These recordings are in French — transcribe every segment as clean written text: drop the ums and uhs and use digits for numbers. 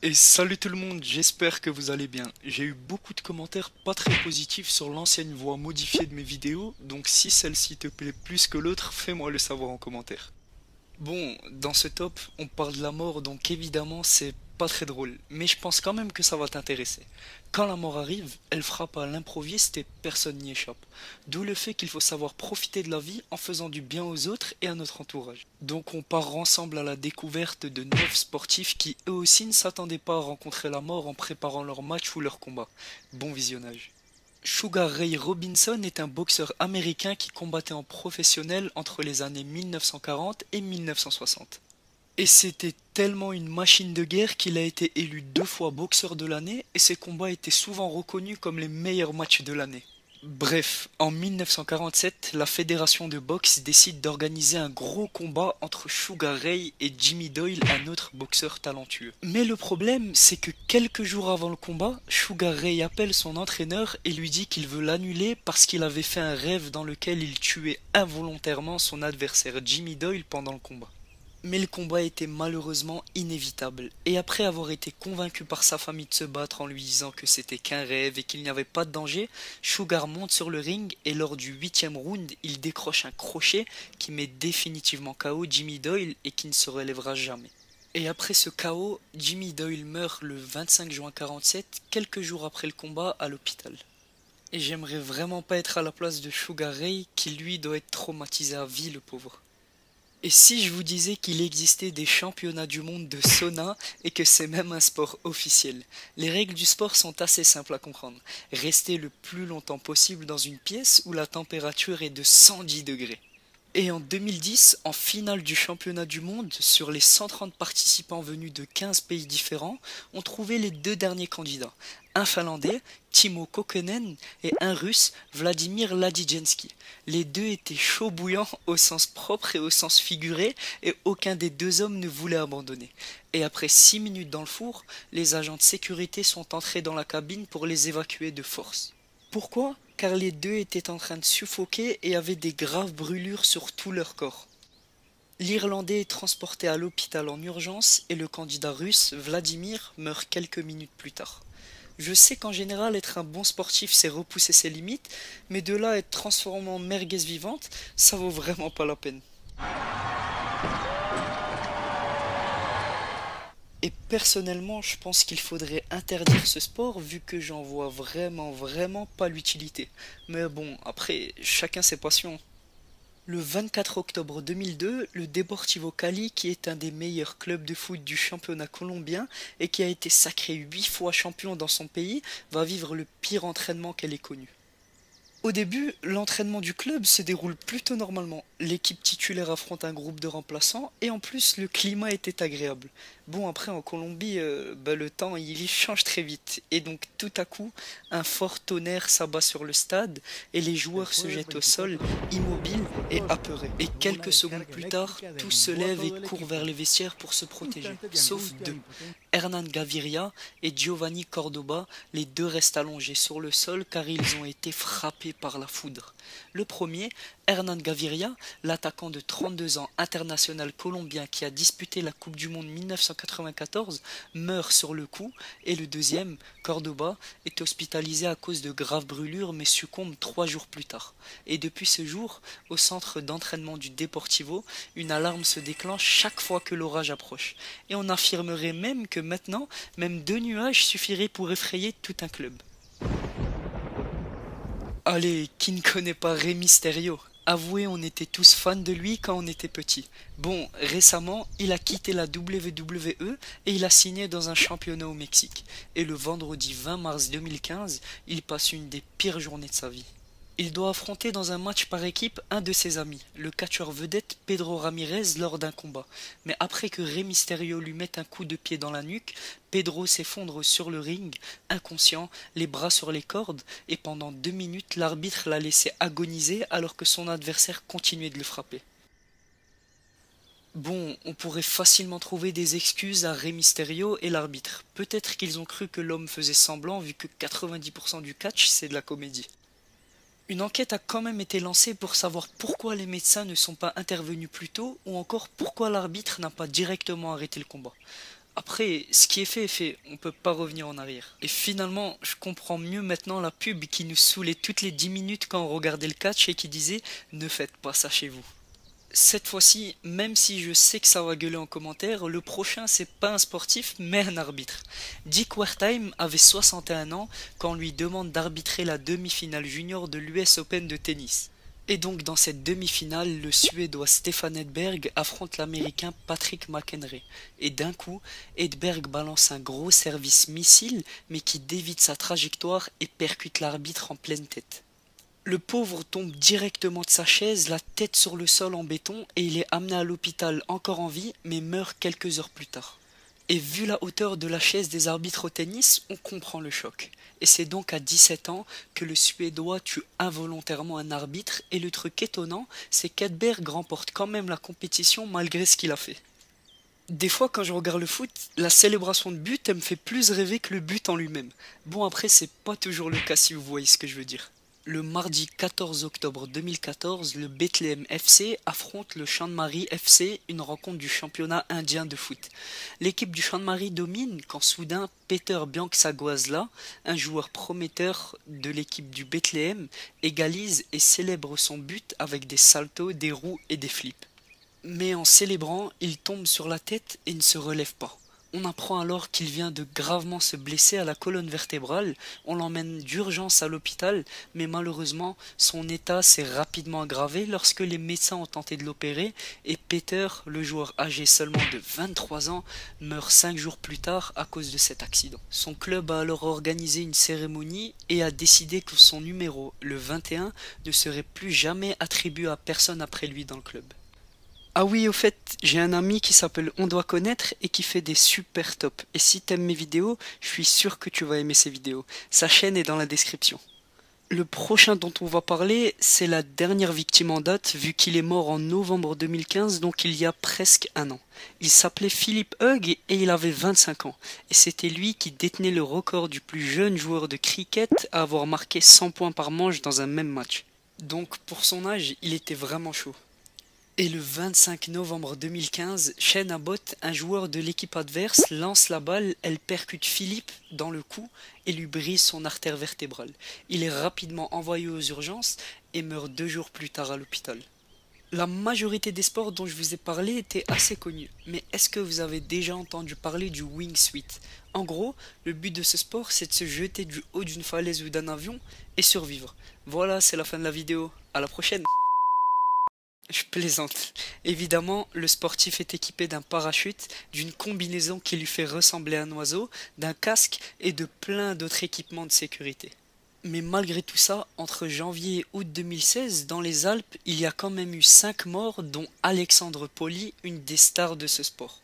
Et salut tout le monde, j'espère que vous allez bien. J'ai eu beaucoup de commentaires pas très positifs sur l'ancienne voix modifiée de mes vidéos, donc si celle-ci te plaît plus que l'autre, fais-moi le savoir en commentaire. Bon, dans ce top, on parle de la mort, donc évidemment c'est pas très drôle, mais je pense quand même que ça va t'intéresser. Quand la mort arrive, elle frappe à l'improviste et personne n'y échappe. D'où le fait qu'il faut savoir profiter de la vie en faisant du bien aux autres et à notre entourage. Donc on part ensemble à la découverte de 9 sportifs qui eux aussi ne s'attendaient pas à rencontrer la mort en préparant leur match ou leur combat. Bon visionnage. Sugar Ray Robinson est un boxeur américain qui combattait en professionnel entre les années 1940 et 1960. Et c'était tellement une machine de guerre qu'il a été élu 2 fois boxeur de l'année et ses combats étaient souvent reconnus comme les meilleurs matchs de l'année. Bref, en 1947, la fédération de boxe décide d'organiser un gros combat entre Sugar Ray et Jimmy Doyle, un autre boxeur talentueux. Mais le problème, c'est que quelques jours avant le combat, Sugar Ray appelle son entraîneur et lui dit qu'il veut l'annuler parce qu'il avait fait un rêve dans lequel il tuait involontairement son adversaire Jimmy Doyle pendant le combat. Mais le combat était malheureusement inévitable, et après avoir été convaincu par sa famille de se battre en lui disant que c'était qu'un rêve et qu'il n'y avait pas de danger, Sugar monte sur le ring et lors du 8e round, il décroche un crochet qui met définitivement KO Jimmy Doyle et qui ne se relèvera jamais. Et après ce KO, Jimmy Doyle meurt le 25 juin 47, quelques jours après le combat à l'hôpital. Et j'aimerais vraiment pas être à la place de Sugar Ray qui lui doit être traumatisé à vie le pauvre. Et si je vous disais qu'il existait des championnats du monde de sauna et que c'est même un sport officiel? Les règles du sport sont assez simples à comprendre. Rester le plus longtemps possible dans une pièce où la température est de 110 degrés. Et en 2010, en finale du championnat du monde, sur les 130 participants venus de 15 pays différents, on trouvait les 2 derniers candidats. Un Finlandais, Timo Kokkonen, et un Russe, Vladimir Ladijensky. Les deux étaient chauds bouillants au sens propre et au sens figuré, et aucun des 2 hommes ne voulait abandonner. Et après 6 minutes dans le four, les agents de sécurité sont entrés dans la cabine pour les évacuer de force. Pourquoi? Car les deux étaient en train de suffoquer et avaient des graves brûlures sur tout leur corps. L'Irlandais est transporté à l'hôpital en urgence et le candidat russe, Vladimir, meurt quelques minutes plus tard. Je sais qu'en général être un bon sportif c'est repousser ses limites, mais de là à être transformé en merguez vivante, ça vaut vraiment pas la peine. Et personnellement, je pense qu'il faudrait interdire ce sport vu que j'en vois vraiment pas l'utilité. Mais bon, après, chacun ses passions. Le 24 octobre 2002, le Deportivo Cali, qui est un des meilleurs clubs de foot du championnat colombien et qui a été sacré 8 fois champion dans son pays, va vivre le pire entraînement qu'elle ait connu. Au début, l'entraînement du club se déroule plutôt normalement. L'équipe titulaire affronte un groupe de remplaçants et en plus le climat était agréable. Bon après en Colombie, le temps il change très vite et donc tout à coup un fort tonnerre s'abat sur le stade et les joueurs se jettent au sol immobiles et apeurés. Et quelques secondes plus tard, tous se lèvent et courent vers les vestiaires pour se protéger, sauf deux. Hernan Gaviria et Giovanni Cordoba, les deux restent allongés sur le sol car ils ont été frappés par la foudre. Le premier, Hernan Gaviria, l'attaquant de 32 ans international colombien qui a disputé la Coupe du Monde 1994, meurt sur le coup et le deuxième, Cordoba, est hospitalisé à cause de graves brûlures mais succombe 3 jours plus tard. Et depuis ce jour, au centre d'entraînement du Deportivo, une alarme se déclenche chaque fois que l'orage approche. Et on affirmerait même que maintenant, même 2 nuages suffiraient pour effrayer tout un club. Allez, qui ne connaît pas Rey Mysterio? Avouez, on était tous fans de lui quand on était petit. Bon, récemment, il a quitté la WWE et il a signé dans un championnat au Mexique. Et le vendredi 20 mars 2015, il passe une des pires journées de sa vie. Il doit affronter dans un match par équipe un de ses amis, le catcheur vedette Pedro Ramirez lors d'un combat. Mais après que Rey Mysterio lui mette un coup de pied dans la nuque, Pedro s'effondre sur le ring, inconscient, les bras sur les cordes, et pendant 2 minutes l'arbitre l'a laissé agoniser alors que son adversaire continuait de le frapper. Bon, on pourrait facilement trouver des excuses à Rey Mysterio et l'arbitre. Peut-être qu'ils ont cru que l'homme faisait semblant vu que 90% du catch c'est de la comédie. Une enquête a quand même été lancée pour savoir pourquoi les médecins ne sont pas intervenus plus tôt ou encore pourquoi l'arbitre n'a pas directement arrêté le combat. Après, ce qui est fait, on peut pas revenir en arrière. Et finalement, je comprends mieux maintenant la pub qui nous saoulait toutes les 10 minutes quand on regardait le catch et qui disait ne faites pas ça chez vous. Cette fois-ci, même si je sais que ça va gueuler en commentaire, le prochain c'est pas un sportif mais un arbitre. Dick Wertheim avait 61 ans quand on lui demande d'arbitrer la demi-finale junior de l'US Open de tennis. Et donc dans cette demi-finale, le Suédois Stefan Edberg affronte l'Américain Patrick McHenry. Et d'un coup, Edberg balance un gros service missile mais qui dévie sa trajectoire et percute l'arbitre en pleine tête. Le pauvre tombe directement de sa chaise, la tête sur le sol en béton, et il est amené à l'hôpital encore en vie, mais meurt quelques heures plus tard. Et vu la hauteur de la chaise des arbitres au tennis, on comprend le choc. Et c'est donc à 17 ans que le Suédois tue involontairement un arbitre, et le truc étonnant, c'est qu'Edberg remporte quand même la compétition malgré ce qu'il a fait. Des fois, quand je regarde le foot, la célébration de but, elle me fait plus rêver que le but en lui-même. Bon, après, c'est pas toujours le cas si vous voyez ce que je veux dire. Le mardi 14 octobre 2014, le Bethlehem FC affronte le Champ de Mari FC, une rencontre du championnat indien de foot. L'équipe du Champ de Mari domine quand soudain Peter Bianksaguazla, un joueur prometteur de l'équipe du Bethlehem, égalise et célèbre son but avec des saltos, des roues et des flips. Mais en célébrant, il tombe sur la tête et ne se relève pas. On apprend alors qu'il vient de gravement se blesser à la colonne vertébrale, on l'emmène d'urgence à l'hôpital, mais malheureusement son état s'est rapidement aggravé lorsque les médecins ont tenté de l'opérer et Peter, le joueur âgé seulement de 23 ans, meurt 5 jours plus tard à cause de cet accident. Son club a alors organisé une cérémonie et a décidé que son numéro, le 21, ne serait plus jamais attribué à personne après lui dans le club. Ah oui, au fait, j'ai un ami qui s'appelle On Doit Connaître et qui fait des super tops. Et si t'aimes mes vidéos, je suis sûr que tu vas aimer ses vidéos. Sa chaîne est dans la description. Le prochain dont on va parler, c'est la dernière victime en date, vu qu'il est mort en novembre 2015, donc il y a presque un an. Il s'appelait Philippe Hugg et il avait 25 ans. Et c'était lui qui détenait le record du plus jeune joueur de cricket à avoir marqué 100 points par manche dans un même match. Donc pour son âge, il était vraiment chaud. Et le 25 novembre 2015, Shane Abbott, un joueur de l'équipe adverse, lance la balle, elle percute Philippe dans le cou et lui brise son artère vertébrale. Il est rapidement envoyé aux urgences et meurt 2 jours plus tard à l'hôpital. La majorité des sports dont je vous ai parlé étaient assez connus, mais est-ce que vous avez déjà entendu parler du wingsuit? En gros, le but de ce sport, c'est de se jeter du haut d'une falaise ou d'un avion et survivre. Voilà, c'est la fin de la vidéo. À la prochaine! Je plaisante. Évidemment, le sportif est équipé d'un parachute, d'une combinaison qui lui fait ressembler à un oiseau, d'un casque et de plein d'autres équipements de sécurité. Mais malgré tout ça, entre janvier et août 2016, dans les Alpes, il y a quand même eu 5 morts, dont Alexandre Poli, une des stars de ce sport.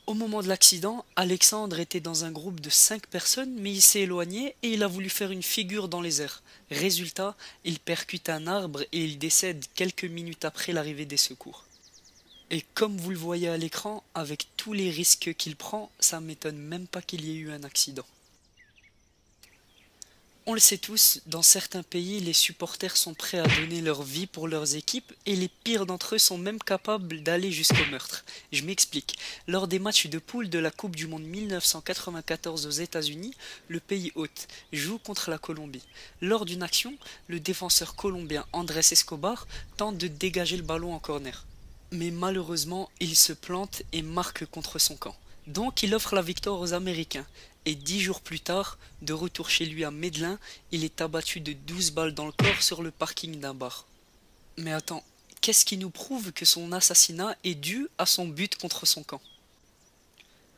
Au moment de l'accident, Alexandre était dans un groupe de 5 personnes, mais il s'est éloigné et il a voulu faire une figure dans les airs. Résultat, il percute un arbre et il décède quelques minutes après l'arrivée des secours. Et comme vous le voyez à l'écran, avec tous les risques qu'il prend, ça m'étonne même pas qu'il y ait eu un accident. On le sait tous, dans certains pays, les supporters sont prêts à donner leur vie pour leurs équipes et les pires d'entre eux sont même capables d'aller jusqu'au meurtre. Je m'explique. Lors des matchs de poule de la Coupe du Monde 1994 aux États-Unis, le pays hôte joue contre la Colombie. Lors d'une action, le défenseur colombien Andrés Escobar tente de dégager le ballon en corner. Mais malheureusement, il se plante et marque contre son camp. Donc il offre la victoire aux Américains. Et 10 jours plus tard, de retour chez lui à Medellín, il est abattu de 12 balles dans le corps sur le parking d'un bar. Mais attends, qu'est-ce qui nous prouve que son assassinat est dû à son but contre son camp?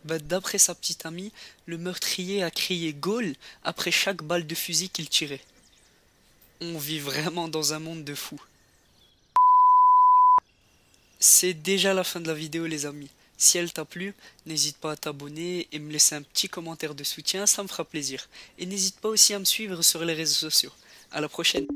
D'après sa petite amie, le meurtrier a crié Goal après chaque balle de fusil qu'il tirait. On vit vraiment dans un monde de fous. C'est déjà la fin de la vidéo les amis. Si elle t'a plu, n'hésite pas à t'abonner et me laisser un petit commentaire de soutien, ça me fera plaisir. Et n'hésite pas aussi à me suivre sur les réseaux sociaux. À la prochaine!